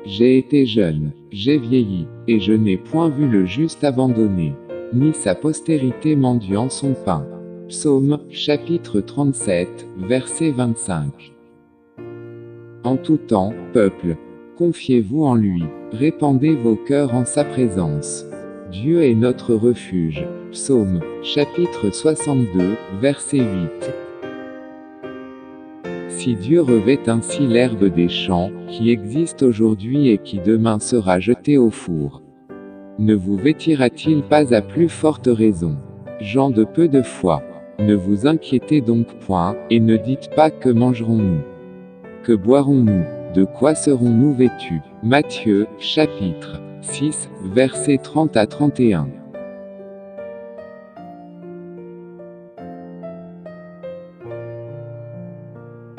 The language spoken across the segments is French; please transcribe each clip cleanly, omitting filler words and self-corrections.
J'ai été jeune, j'ai vieilli, et je n'ai point vu le juste abandonné, ni sa postérité mendiant son pain. Psaume, chapitre 37, verset 25. En tout temps, peuple, confiez-vous en lui, répandez vos cœurs en sa présence. Dieu est notre refuge. Psaume, chapitre 62, verset 8. Si Dieu revêt ainsi l'herbe des champs, qui existe aujourd'hui et qui demain sera jetée au four, ne vous vêtira-t-il pas à plus forte raison, gens de peu de foi? Ne vous inquiétez donc point, et ne dites pas que mangerons-nous? Que boirons-nous? De quoi serons-nous vêtus? Matthieu, chapitre 6, versets 30 à 31.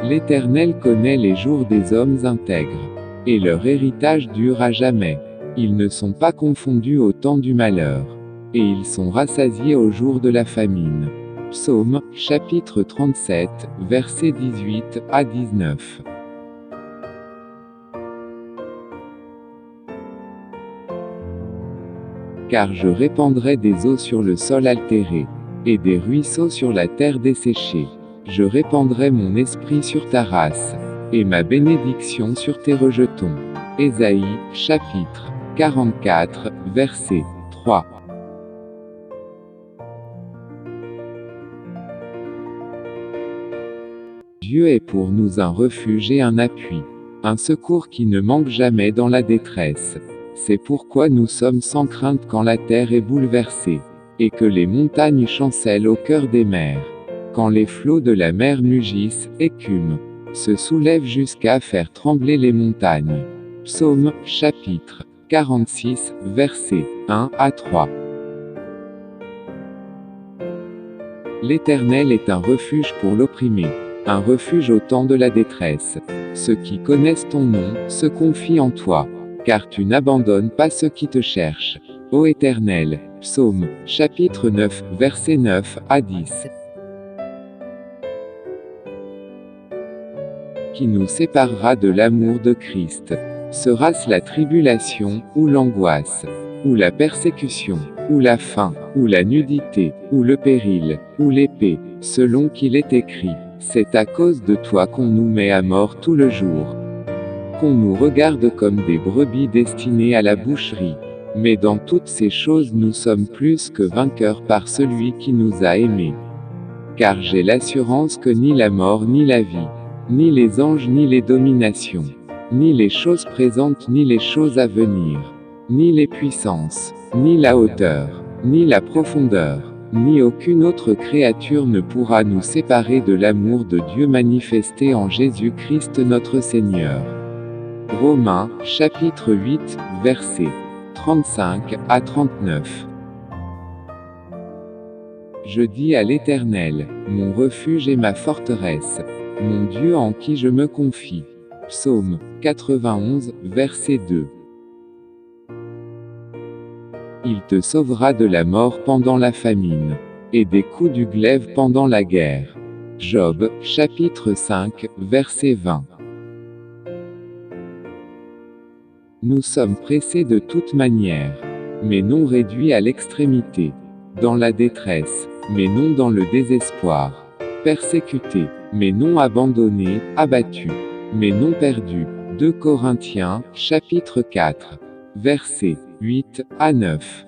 L'Éternel connaît les jours des hommes intègres, et leur héritage dure à jamais. Ils ne sont pas confondus au temps du malheur, et ils sont rassasiés au jour de la famine. Psaume, chapitre 37, versets 18 à 19. Car je répandrai des eaux sur le sol altéré, et des ruisseaux sur la terre desséchée. Je répandrai mon esprit sur ta race, et ma bénédiction sur tes rejetons. Ésaïe, chapitre 44, verset 3. Dieu est pour nous un refuge et un appui, un secours qui ne manque jamais dans la détresse. C'est pourquoi nous sommes sans crainte quand la terre est bouleversée, et que les montagnes chancellent au cœur des mers. Quand les flots de la mer mugissent, écument, se soulèvent jusqu'à faire trembler les montagnes. Psaume, chapitre 46, versets 1 à 3. L'Éternel est un refuge pour l'opprimé, un refuge au temps de la détresse. Ceux qui connaissent ton nom se confient en toi, car tu n'abandonnes pas ceux qui te cherchent. Ô Éternel, Psaume, chapitre 9, versets 9 à 10. Qui nous séparera de l'amour de Christ? Sera-ce la tribulation, ou l'angoisse, ou la persécution, ou la faim, ou la nudité, ou le péril, ou l'épée? Selon qu'il est écrit, c'est à cause de toi qu'on nous met à mort tout le jour, qu'on nous regarde comme des brebis destinées à la boucherie. Mais dans toutes ces choses nous sommes plus que vainqueurs par celui qui nous a aimés. Car j'ai l'assurance que ni la mort ni la vie, ni les anges ni les dominations, ni les choses présentes ni les choses à venir, ni les puissances, ni la hauteur, ni la profondeur, ni aucune autre créature ne pourra nous séparer de l'amour de Dieu manifesté en Jésus-Christ notre Seigneur. Romains, chapitre 8, versets 35 à 39. Je dis à l'Éternel, mon refuge et ma forteresse, mon Dieu en qui je me confie. Psaume 91, verset 2. Il te sauvera de la mort pendant la famine, et des coups du glaive pendant la guerre. Job, chapitre 5, verset 20. Nous sommes pressés de toute manière, mais non réduits à l'extrémité. Dans la détresse, mais non dans le désespoir. Persécutés, mais non abandonnés, abattus, mais non perdus. 2 Corinthiens, chapitre 4, versets 8 à 9.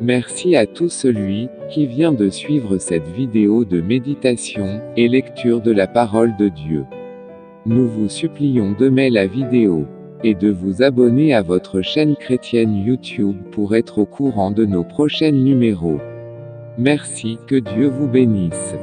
Merci à tout celui qui vient de suivre cette vidéo de méditation et lecture de la parole de Dieu. Nous vous supplions d'aimer la vidéo et de vous abonner à votre chaîne chrétienne YouTube pour être au courant de nos prochains numéros. Merci, que Dieu vous bénisse.